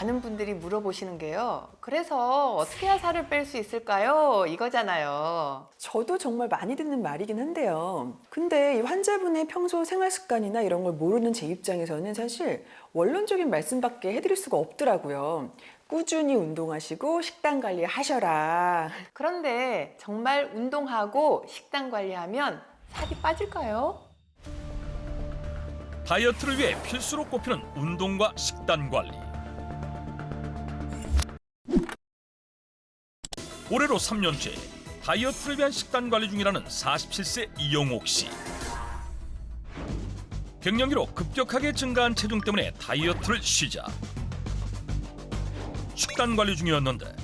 많은 분들이 물어보시는 게요. 그래서 어떻게 해야 살을 뺄 수 있을까요? 이거잖아요. 저도 정말 많이 듣는 말이긴 한데요. 근데 이 환자분의 평소 생활 습관이나 이런 걸 모르는 제 입장에서는 사실 원론적인 말씀밖에 해드릴 수가 없더라고요. 꾸준히 운동하시고 식단 관리하셔라. 그런데 정말 운동하고 식단 관리하면 살이 빠질까요? 다이어트를 위해 필수로 꼽히는 운동과 식단 관리. 올해로 3년째 다이어트를 위한 식단 관리 중이라는 47세 이영옥 씨. 갱년기로 급격하게 증가한 체중 때문에 다이어트를 시작. 식단 관리 중이었는데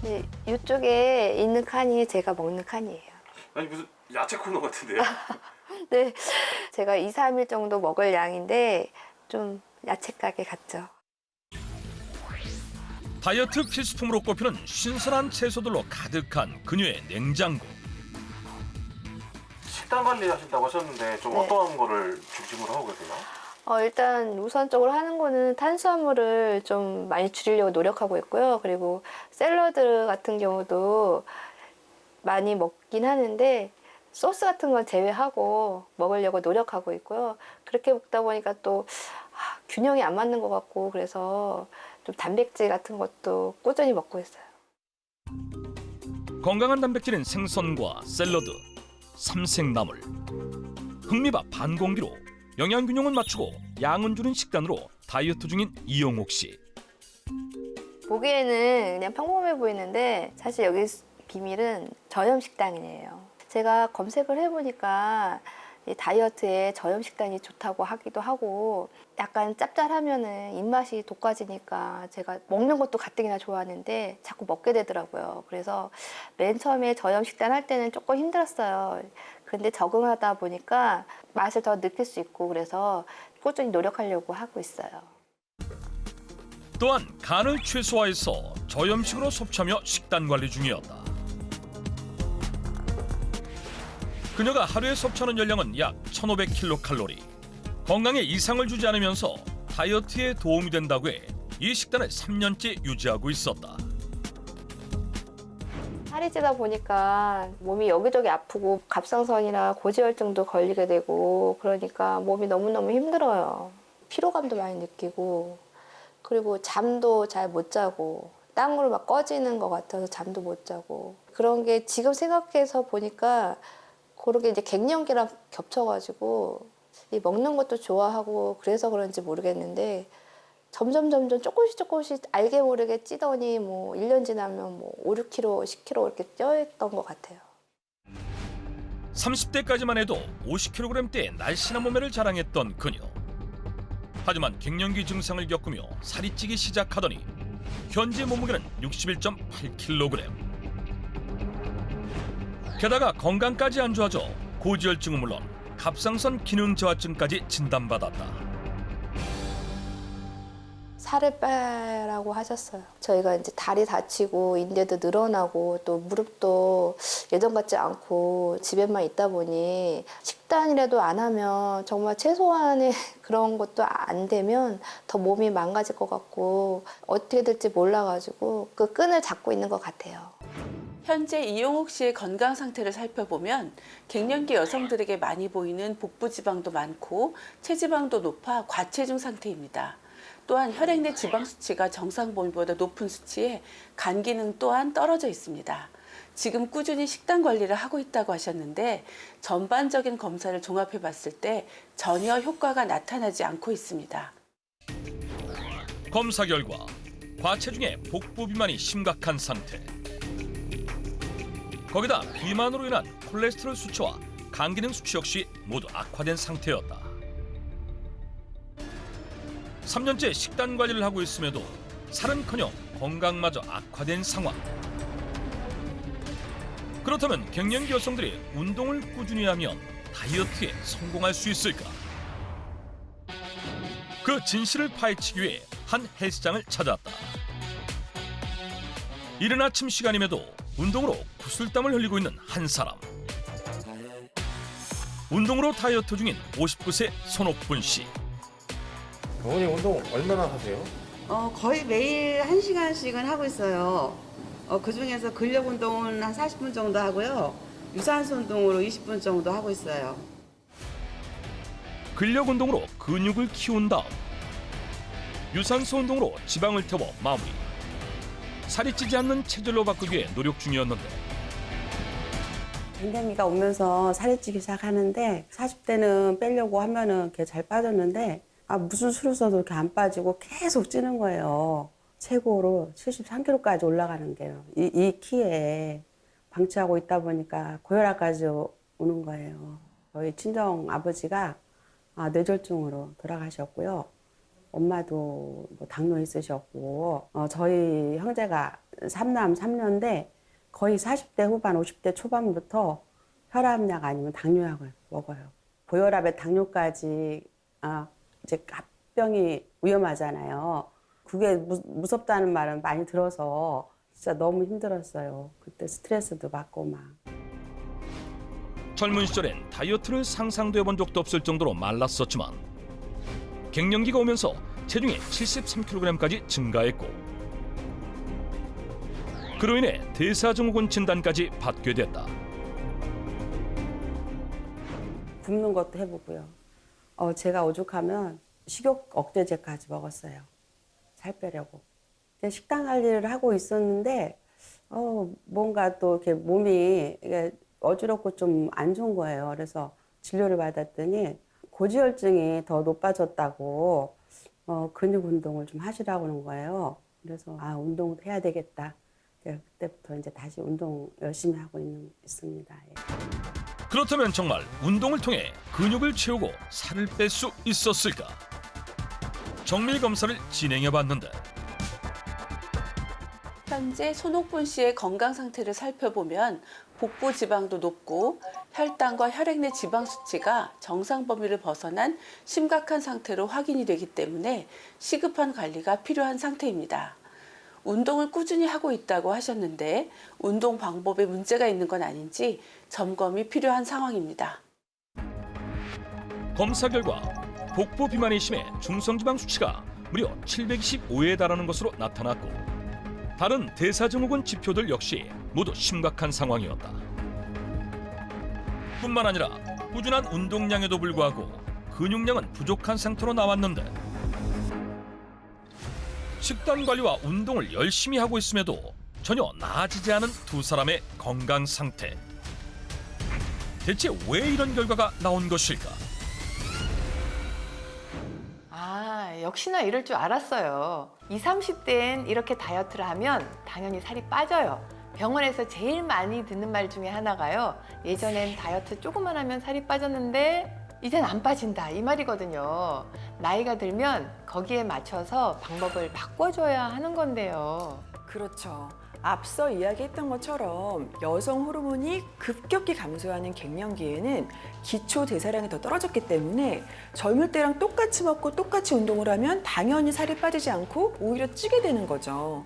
네, 이쪽에 있는 칸이 제가 먹는 칸이에요. 아니 무슨 야채 코너 같은데요? 네, 제가 2, 3일 정도 먹을 양인데 좀 야채 가게 같죠. 다이어트 필수품으로 꼽히는 신선한 채소들로 가득한 그녀의 냉장고. 식단 관리 하신다고 하셨는데 좀 네. 어떠한 거를 중심으로 하고 계세요? 일단 우선적으로 하는 거는 탄수화물을 좀 많이 줄이려고 노력하고 있고요. 그리고 샐러드 같은 경우도 많이 먹긴 하는데 소스 같은 건 제외하고 먹으려고 노력하고 있고요. 그렇게 먹다 보니까 또 균형이 안 맞는 것 같고 그래서 좀 단백질 같은 것도 꾸준히 먹고 있어요. 건강한 단백질인 생선과 샐러드, 삼색나물, 흑미밥 반 공기로 영양 균형을 맞추고 양은 줄인 식단으로 다이어트 중인 이영옥 씨. 보기에는 그냥 평범해 보이는데 사실 여기 비밀은 저염 식단이에요. 제가 검색을 해보니까 이 다이어트에 저염 식단이 좋다고 하기도 하고 약간 짭짤하면은 입맛이 돋궈지니까 제가 먹는 것도 가뜩이나 좋아하는데 자꾸 먹게 되더라고요. 그래서 맨 처음에 저염 식단 할 때는 조금 힘들었어요. 근데 적응하다 보니까 맛을 더 느낄 수 있고 그래서 꾸준히 노력하려고 하고 있어요. 또한 간을 최소화해서 저염식으로 섭취하며 식단 관리 중이었다. 그녀가 하루에 섭취하는 열량은 약 1,500kcal. 건강에 이상을 주지 않으면서 다이어트에 도움이 된다고 해 이 식단을 3년째 유지하고 있었다. 살이 찌다 보니까 몸이 여기저기 아프고 갑상선이나 고지혈증도 걸리게 되고 그러니까 몸이 너무너무 힘들어요. 피로감도 많이 느끼고 그리고 잠도 잘 못 자고 땀으로 막 꺼지는 것 같아서 잠도 못 자고 그런 게 지금 생각해서 보니까 그렇게 이제 갱년기랑 겹쳐가지고 이 먹는 것도 좋아하고 그래서 그런지 모르겠는데 점점 조금씩 알게 모르게 찌더니 뭐 1년 지나면 뭐 5, 6kg, 10kg 이렇게 쪄있던 것 같아요. 30대까지만 해도 50kg대의 날씬한 몸매를 자랑했던 그녀. 하지만 갱년기 증상을 겪으며 살이 찌기 시작하더니 현재 몸무게는 61.8kg. 게다가 건강까지 안 좋아져 고지혈증은 물론 갑상선 기능 저하증까지 진단받았다. 살을 빼라고 하셨어요. 저희가 이제 다리 다치고 인대도 늘어나고 또 무릎도 예전 같지 않고 집에만 있다 보니 식단이라도 안 하면 정말 최소한의 그런 것도 안 되면 더 몸이 망가질 것 같고 어떻게 될지 몰라가지고 그 끈을 잡고 있는 것 같아요. 현재 이영옥 씨의 건강 상태를 살펴보면 갱년기 여성들에게 많이 보이는 복부 지방도 많고 체지방도 높아 과체중 상태입니다. 또한 혈액 내 지방 수치가 정상 범위보다 높은 수치에 간 기능 또한 떨어져 있습니다. 지금 꾸준히 식단 관리를 하고 있다고 하셨는데 전반적인 검사를 종합해 봤을 때 전혀 효과가 나타나지 않고 있습니다. 검사 결과 과체중에 복부 비만이 심각한 상태. 거기다 비만으로 인한 콜레스테롤 수치와 간 기능 수치 역시 모두 악화된 상태였다. 3년째 식단 관리를 하고 있음에도 살은커녕 건강마저 악화된 상황. 그렇다면 갱년기 여성들이 운동을 꾸준히 하면 다이어트에 성공할 수 있을까? 그 진실을 파헤치기 위해 한 헬스장을 찾았다. 이른 아침 시간임에도 운동으로 구슬땀을 흘리고 있는 한 사람. 운동으로 다이어트 중인 59세 손옥분 씨. 어머니 운동 얼마나 하세요? 거의 매일 1시간씩은 하고 있어요. 그 중에서 근력 운동은 한 40분 정도 하고요. 유산소 운동으로 20분 정도 하고 있어요. 근력 운동으로 근육을 키운 다음 유산소 운동으로 지방을 태워 마무리. 살이 찌지 않는 체질로 바꾸기 위해 노력 중이었는데 갱년기가 오면서 살이 찌기 시작하는데 40대는 빼려고 하면은 이렇게 잘 빠졌는데 무슨 수를 써도 이렇게 안 빠지고 계속 찌는 거예요. 최고로 73kg까지 올라가는 게요. 이 키에 방치하고 있다 보니까 고혈압까지 오는 거예요. 저희 친정 아버지가 뇌졸중으로 돌아가셨고요. 엄마도 뭐 당뇨 있으셨고 저희 형제가 3남 3녀인데 거의 40대 후반, 50대 초반부터 혈압약 아니면 당뇨약을 먹어요. 고혈압에 당뇨까지 이제 합병이 위험하잖아요. 그게 무섭다는 말은 많이 들어서 진짜 너무 힘들었어요. 그때 스트레스도 받고 막. 젊은 시절엔 다이어트를 상상도 해본 적도 없을 정도로 말랐었지만 갱년기가 오면서 체중이 73kg까지 증가했고 그로 인해 대사증후군 진단까지 받게 됐다. 굶는 것도 해보고요. 제가 오죽하면 식욕 억제제까지 먹었어요. 살 빼려고. 근데 식단 관리를 하고 있었는데 뭔가 또 이렇게 몸이 이게 어지럽고 좀 안 좋은 거예요. 그래서 진료를 받았더니 고지혈증이 더 높아졌다고 근육 운동을 좀 하시라고 하는 거예요. 그래서 운동을 해야 되겠다. 그때부터 이제 다시 운동 열심히 하고 있습니다. 예. 그렇다면 정말 운동을 통해 근육을 채우고 살을 뺄 수 있었을까? 정밀 검사를 진행해 봤는데 현재 손옥분 씨의 건강 상태를 살펴보면 복부 지방도 높고 혈당과 혈액 내 지방 수치가 정상 범위를 벗어난 심각한 상태로 확인이 되기 때문에 시급한 관리가 필요한 상태입니다. 운동을 꾸준히 하고 있다고 하셨는데 운동 방법에 문제가 있는 건 아닌지 점검이 필요한 상황입니다. 검사 결과 복부 비만이 심해 중성지방 수치가 무려 725에 달하는 것으로 나타났고 다른 대사증후군 지표들 역시 모두 심각한 상황이었다. 뿐만 아니라 꾸준한 운동량에도 불구하고 근육량은 부족한 상태로 나왔는데 식단 관리와 운동을 열심히 하고 있음에도 전혀 나아지지 않은 두 사람의 건강 상태. 대체 왜 이런 결과가 나온 것일까? 역시나 이럴 줄 알았어요. 20, 30대엔 이렇게 다이어트를 하면 당연히 살이 빠져요. 병원에서 제일 많이 듣는 말 중에 하나가요. 예전엔 다이어트 조금만 하면 살이 빠졌는데 이젠 안 빠진다 이 말이거든요. 나이가 들면 거기에 맞춰서 방법을 바꿔줘야 하는 건데요. 그렇죠. 앞서 이야기했던 것처럼 여성 호르몬이 급격히 감소하는 갱년기에는 기초 대사량이 더 떨어졌기 때문에 젊을 때랑 똑같이 먹고 똑같이 운동을 하면 당연히 살이 빠지지 않고 오히려 찌게 되는 거죠.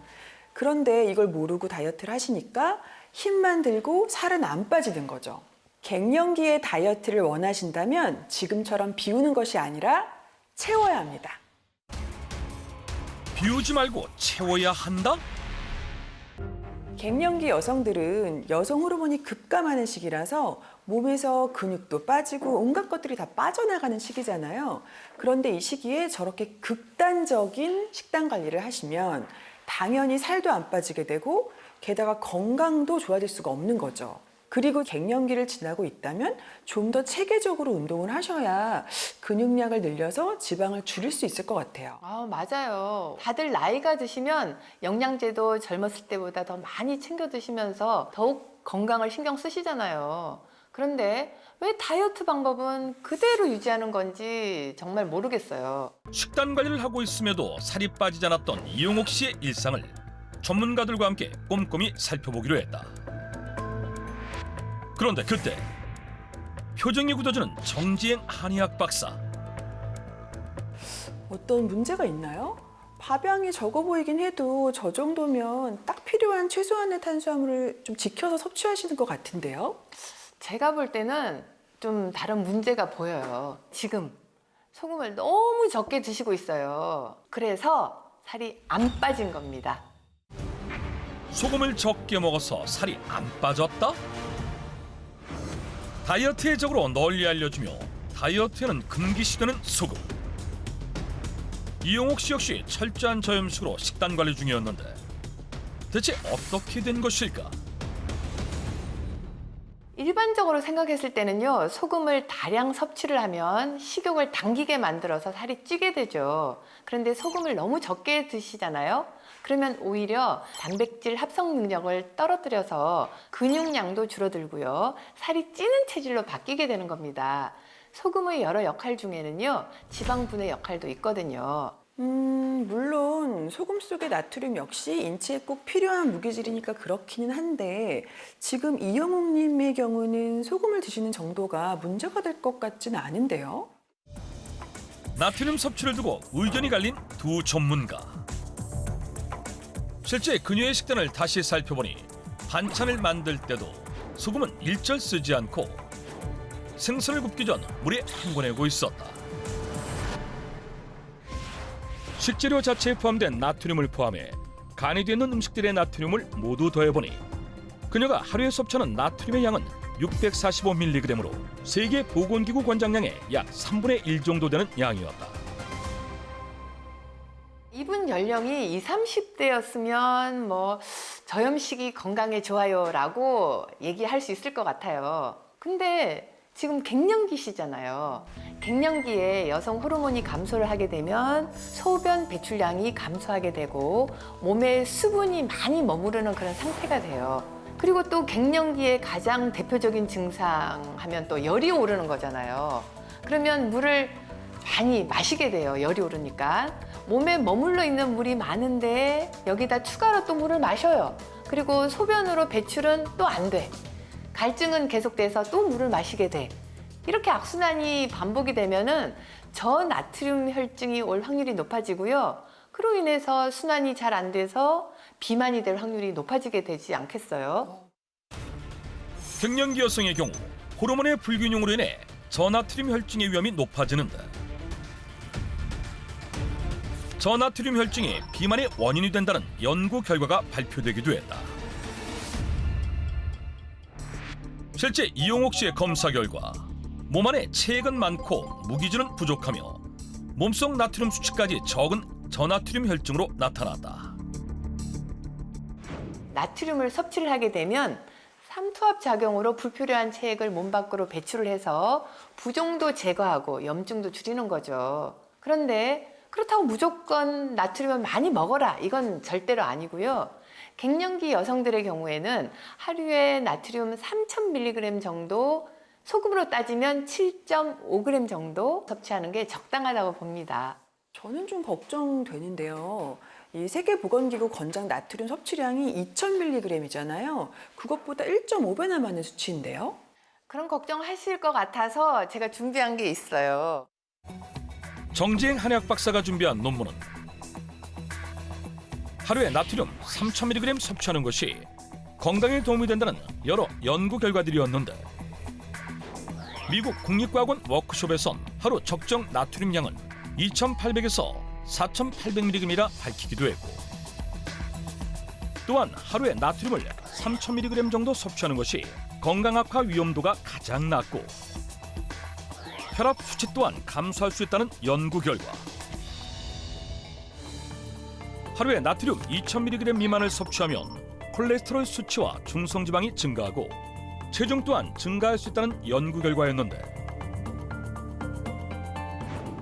그런데 이걸 모르고 다이어트를 하시니까 힘만 들고 살은 안 빠지는 거죠. 갱년기에 다이어트를 원하신다면 지금처럼 비우는 것이 아니라 채워야 합니다. 비우지 말고 채워야 한다? 갱년기 여성들은 여성 호르몬이 급감하는 시기라서 몸에서 근육도 빠지고 온갖 것들이 다 빠져나가는 시기잖아요. 그런데 이 시기에 저렇게 극단적인 식단 관리를 하시면 당연히 살도 안 빠지게 되고 게다가 건강도 좋아질 수가 없는 거죠. 그리고 갱년기를 지나고 있다면 좀 더 체계적으로 운동을 하셔야 근육량을 늘려서 지방을 줄일 수 있을 것 같아요. 맞아요. 다들 나이가 드시면 영양제도 젊었을 때보다 더 많이 챙겨 드시면서 더욱 건강을 신경 쓰시잖아요. 그런데 왜 다이어트 방법은 그대로 유지하는 건지 정말 모르겠어요. 식단 관리를 하고 있음에도 살이 빠지지 않았던 이용옥 씨의 일상을 전문가들과 함께 꼼꼼히 살펴보기로 했다. 그런데 그때 표정이 굳어지는 정지행 한의학 박사. 어떤 문제가 있나요? 밥양이 적어 보이긴 해도 저 정도면 딱 필요한 최소한의 탄수화물을 좀 지켜서 섭취하시는 것 같은데요? 제가 볼 때는 좀 다른 문제가 보여요. 지금 소금을 너무 적게 드시고 있어요. 그래서 살이 안 빠진 겁니다. 소금을 적게 먹어서 살이 안 빠졌다? 다이어트의 적으로 널리 알려주며 다이어트에는 금기시되는 소금. 이용옥 씨 역시 철저한 저염식으로 식단 관리 중이었는데 대체 어떻게 된 것일까? 일반적으로 생각했을 때는요, 소금을 다량 섭취를 하면 식욕을 당기게 만들어서 살이 찌게 되죠. 그런데 소금을 너무 적게 드시잖아요. 그러면 오히려 단백질 합성 능력을 떨어뜨려서 근육량도 줄어들고요, 살이 찌는 체질로 바뀌게 되는 겁니다. 소금의 여러 역할 중에는요, 지방분해 역할도 있거든요. 물론 소금 속의 나트륨 역시 인체에 꼭 필요한 무기질이니까 그렇기는 한데 지금 이영옥님의 경우는 소금을 드시는 정도가 문제가 될 것 같지는 않은데요. 나트륨 섭취를 두고 의견이 갈린 두 전문가. 실제 그녀의 식단을 다시 살펴보니 반찬을 만들 때도 소금은 일절 쓰지 않고 생선을 굽기 전 물에 헹궈내고 있었다. 식재료 자체에 포함된 나트륨을 포함해 간이 되는 음식들의 나트륨을 모두 더해보니 그녀가 하루에 섭취하는 나트륨의 양은 645mg으로 세계보건기구 권장량의 약 3분의 1 정도 되는 양이었다. 이분 연령이 20, 30대였으면 저염식이 건강에 좋아요라고 얘기할 수 있을 것 같아요. 근데 지금 갱년기시잖아요. 갱년기에 여성 호르몬이 감소를 하게 되면 소변 배출량이 감소하게 되고 몸에 수분이 많이 머무르는 그런 상태가 돼요. 그리고 또 갱년기의 가장 대표적인 증상 하면 또 열이 오르는 거잖아요. 그러면 물을 많이 마시게 돼요. 열이 오르니까. 몸에 머물러 있는 물이 많은데 여기다 추가로 또 물을 마셔요. 그리고 소변으로 배출은 또 안 돼. 갈증은 계속돼서 또 물을 마시게 돼. 이렇게 악순환이 반복이 되면은 저나트륨 혈증이 올 확률이 높아지고요. 그로 인해서 순환이 잘 안 돼서 비만이 될 확률이 높아지게 되지 않겠어요? 갱년기 여성의 경우 호르몬의 불균형으로 인해 저나트륨 혈증의 위험이 높아지는데 저나트륨 혈증이 비만의 원인이 된다는 연구 결과가 발표되기도 했다. 실제 이용옥 씨의 검사 결과 몸 안에 체액은 많고 무기질은 부족하며 몸속 나트륨 수치까지 적은 저나트륨 혈증으로 나타났다. 나트륨을 섭취를 하게 되면 삼투압 작용으로 불필요한 체액을 몸 밖으로 배출을 해서 부종도 제거하고 염증도 줄이는 거죠. 그런데 그렇다고 무조건 나트륨을 많이 먹어라, 이건 절대로 아니고요. 갱년기 여성들의 경우에는 하루에 나트륨 3000mg 정도, 소금으로 따지면 7.5g 정도 섭취하는 게 적당하다고 봅니다. 저는 좀 걱정되는데요. 이 세계보건기구 권장 나트륨 섭취량이 2000mg이잖아요. 그것보다 1.5배나 많은 수치인데요. 그런 걱정하실 것 같아서 제가 준비한 게 있어요. 정지행 한의학 박사가 준비한 논문은 하루에 나트륨 3000mg 섭취하는 것이 건강에 도움이 된다는 여러 연구 결과들이었는데 미국 국립과학원 워크숍에선 하루 적정 나트륨 양은 2800에서 4800mg이라 밝히기도 했고 또한 하루에 나트륨을 3000mg 정도 섭취하는 것이 건강 악화 위험도가 가장 낮고 혈압 수치 또한 감소할 수 있다는 연구 결과. 하루에 나트륨 2000mg 미만을 섭취하면 콜레스테롤 수치와 중성지방이 증가하고 체중 또한 증가할 수 있다는 연구 결과였는데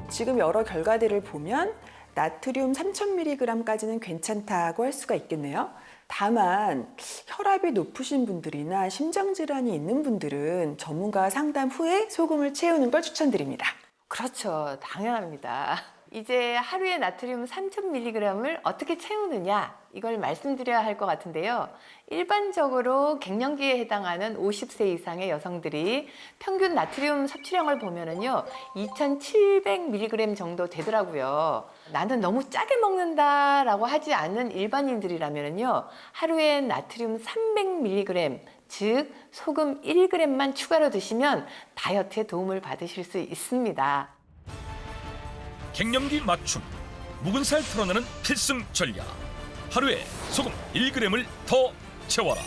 지금 여러 결과들을 보면 나트륨 3000mg까지는 괜찮다고 할 수가 있겠네요. 다만 혈압이 높으신 분들이나 심장질환이 있는 분들은 전문가 상담 후에 소금을 채우는 걸 추천드립니다. 그렇죠. 당연합니다. 이제 하루에 나트륨 3000mg을 어떻게 채우느냐, 이걸 말씀드려야 할 것 같은데요. 일반적으로 갱년기에 해당하는 50세 이상의 여성들이 평균 나트륨 섭취량을 보면은요, 2700mg 정도 되더라고요. 나는 너무 짜게 먹는다라고 하지 않는 일반인들이라면요, 하루에 나트륨 300mg, 즉 소금 1g만 추가로 드시면 다이어트에 도움을 받으실 수 있습니다. 갱년기 맞춤 묵은 살 털어내는 필승 전략. 하루에 소금 1g을 더 채워라.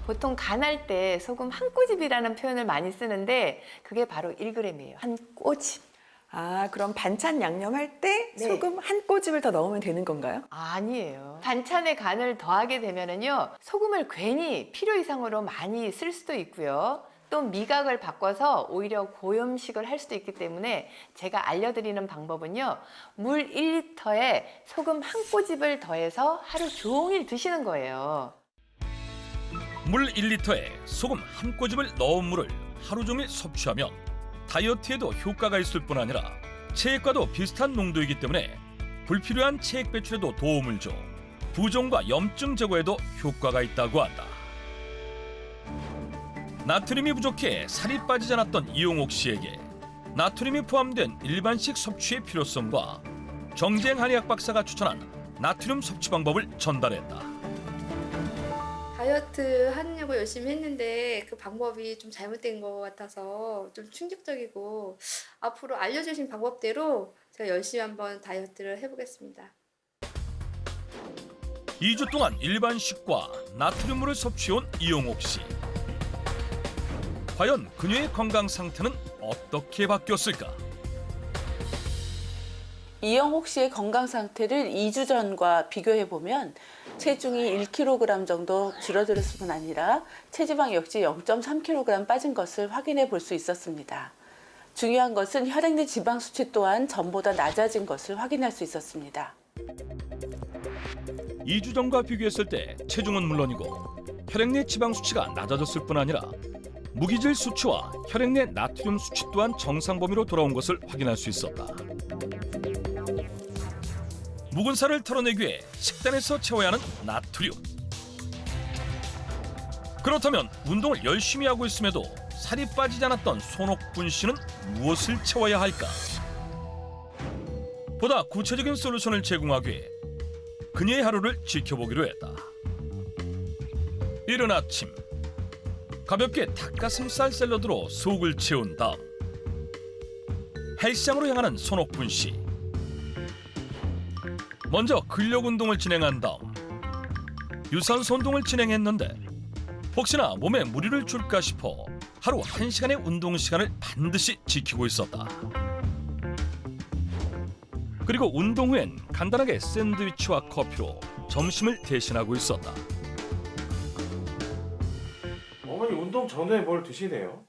보통 간할 때 소금 한 꼬집이라는 표현을 많이 쓰는데 그게 바로 1g이에요. 한 꼬집. 아, 그럼 반찬 양념할 때 네. 소금 한 꼬집을 더 넣으면 되는 건가요? 아니에요. 반찬에 간을 더하게 되면은요, 소금을 괜히 필요 이상으로 많이 쓸 수도 있고요. 또 미각을 바꿔서 오히려 고염식을 할 수도 있기 때문에 제가 알려드리는 방법은요, 물 1리터에 소금 한 꼬집을 더해서 하루 종일 드시는 거예요. 물 1리터에 소금 한 꼬집을 넣은 물을 하루 종일 섭취하면 다이어트에도 효과가 있을 뿐 아니라 체액과도 비슷한 농도이기 때문에 불필요한 체액 배출에도 도움을 줘 부종과 염증 제거에도 효과가 있다고 한다. 나트륨이 부족해 살이 빠지지 않았던 이용옥 씨에게 나트륨이 포함된 일반식 섭취의 필요성과 정재행 한의학 박사가 추천한 나트륨 섭취 방법을 전달했다. 다이어트 하려고 열심히 했는데 그 방법이 좀 잘못된 것 같아서 좀 충격적이고 앞으로 알려주신 방법대로 제가 열심히 한번 다이어트를 해보겠습니다. 2주 동안 일반식과 나트륨물을 섭취해온 이용옥 씨. 과연 그녀의 건강 상태는 어떻게 바뀌었을까? 이영옥 씨의 건강 상태를 2주 전과 비교해 보면 체중이 1kg 정도 줄어들었을 뿐 아니라 체지방 역시 0.3kg 빠진 것을 확인해 볼 수 있었습니다. 중요한 것은 혈액 내 지방 수치 또한 전보다 낮아진 것을 확인할 수 있었습니다. 2주 전과 비교했을 때 체중은 물론이고 혈액 내 지방 수치가 낮아졌을 뿐 아니라 무기질 수치와 혈액 내 나트륨 수치 또한 정상 범위로 돌아온 것을 확인할 수 있었다. 묵은 살을 털어내기 위해 식단에서 채워야 하는 나트륨. 그렇다면 운동을 열심히 하고 있음에도 살이 빠지지 않았던 손옥분 씨는 무엇을 채워야 할까? 보다 구체적인 솔루션을 제공하기 위해 그녀의 하루를 지켜보기로 했다. 이른 아침 가볍게 닭가슴살 샐러드로 속을 채운 다음 헬스장으로 향하는 손옥분 씨. 먼저 근력 운동을 진행한 다음 유산소 운동을 진행했는데 혹시나 몸에 무리를 줄까 싶어 하루 1시간의 운동 시간을 반드시 지키고 있었다. 그리고 운동 후엔 간단하게 샌드위치와 커피로 점심을 대신하고 있었다. 어머니 운동 전에 뭘 드시네요?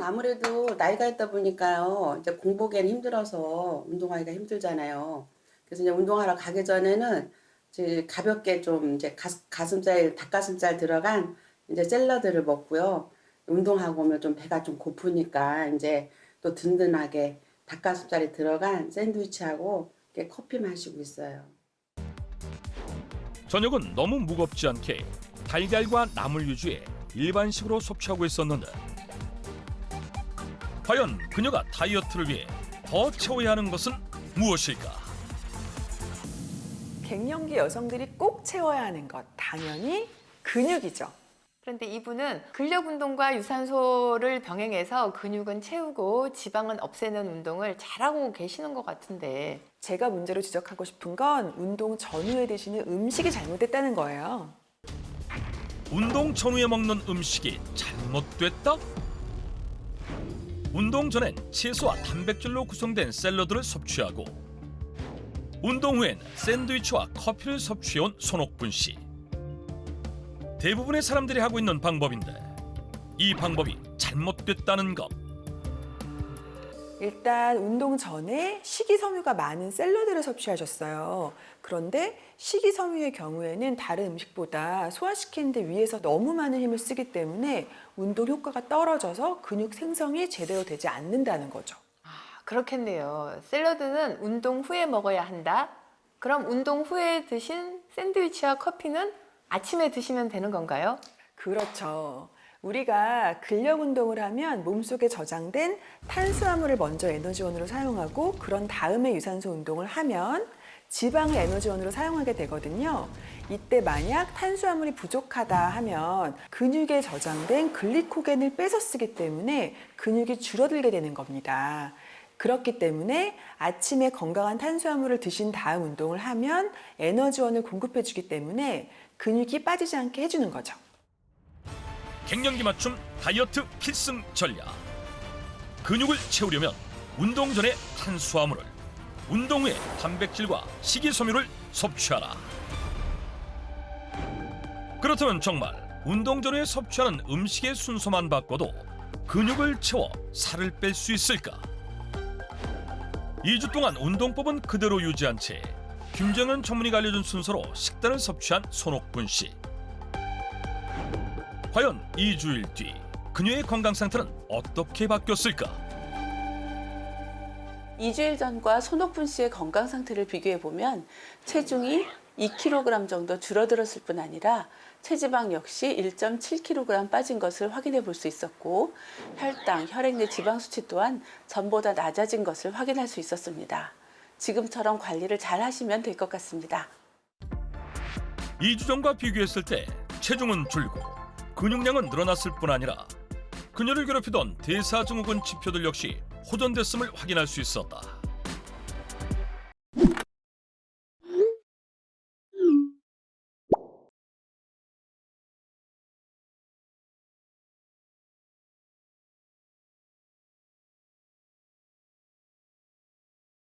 아무래도 나이가 있다 보니까요. 이제 공복에는 힘들어서 운동하기가 힘들잖아요. 그래서 이제 운동하러 가기 전에는 이제 가볍게 좀 이제 닭가슴살 들어간 이제 샐러드를 먹고요. 운동하고 오면 좀 배가 좀 고프니까 이제 또 든든하게 닭가슴살이 들어간 샌드위치하고 이렇게 커피 마시고 있어요. 저녁은 너무 무겁지 않게 달걀과 나물 위주의 일반식으로 섭취하고 있었는데 과연 그녀가 다이어트를 위해 더 채워야 하는 것은 무엇일까? 갱년기 여성들이 꼭 채워야 하는 것, 당연히 근육이죠. 그런데 이분은 근력 운동과 유산소를 병행해서 근육은 채우고 지방은 없애는 운동을 잘하고 계시는 것 같은데 제가 문제로 지적하고 싶은 건 운동 전후에 드시는 음식이 잘못됐다는 거예요. 운동 전후에 먹는 음식이 잘못됐다? 운동 전엔 채소와 단백질로 구성된 샐러드를 섭취하고 운동 후엔 샌드위치와 커피를 섭취해온 손옥분 씨. 대부분의 사람들이 하고 있는 방법인데 이 방법이 잘못됐다는 것. 일단 운동 전에 식이섬유가 많은 샐러드를 섭취하셨어요. 그런데 식이섬유의 경우에는 다른 음식보다 소화시키는 데 위에서 너무 많은 힘을 쓰기 때문에 운동 효과가 떨어져서 근육 생성이 제대로 되지 않는다는 거죠. 그렇겠네요. 샐러드는 운동 후에 먹어야 한다. 그럼 운동 후에 드신 샌드위치와 커피는 아침에 드시면 되는 건가요? 그렇죠. 우리가 근력 운동을 하면 몸속에 저장된 탄수화물을 먼저 에너지원으로 사용하고 그런 다음에 유산소 운동을 하면 지방을 에너지원으로 사용하게 되거든요. 이때 만약 탄수화물이 부족하다 하면 근육에 저장된 글리코겐을 뺏어 쓰기 때문에 근육이 줄어들게 되는 겁니다. 그렇기 때문에 아침에 건강한 탄수화물을 드신 다음 운동을 하면 에너지원을 공급해주기 때문에 근육이 빠지지 않게 해주는 거죠. 갱년기 맞춤 다이어트 필승 전략. 근육을 채우려면 운동 전에 탄수화물을, 운동 후에 단백질과 식이섬유를 섭취하라. 그렇다면 정말 운동 전에 섭취하는 음식의 순서만 바꿔도 근육을 채워 살을 뺄 수 있을까? 2주 동안 운동법은 그대로 유지한 채 김정은 전문의가 알려준 순서로 식단을 섭취한 손옥분 씨. 과연 2주일 뒤 그녀의 건강 상태는 어떻게 바뀌었을까? 2주일 전과 손옥분 씨의 건강 상태를 비교해 보면 체중이 2kg 정도 줄어들었을 뿐 아니라 체지방 역시 1.7kg 빠진 것을 확인해 볼 수 있었고, 혈당, 혈액 내 지방 수치 또한 전보다 낮아진 것을 확인할 수 있었습니다. 지금처럼 관리를 잘 하시면 될 것 같습니다. 2주 전과 비교했을 때 체중은 줄고 근육량은 늘어났을 뿐 아니라 그녀를 괴롭히던 대사증후군 지표들 역시 호전됐음을 확인할 수 있었다.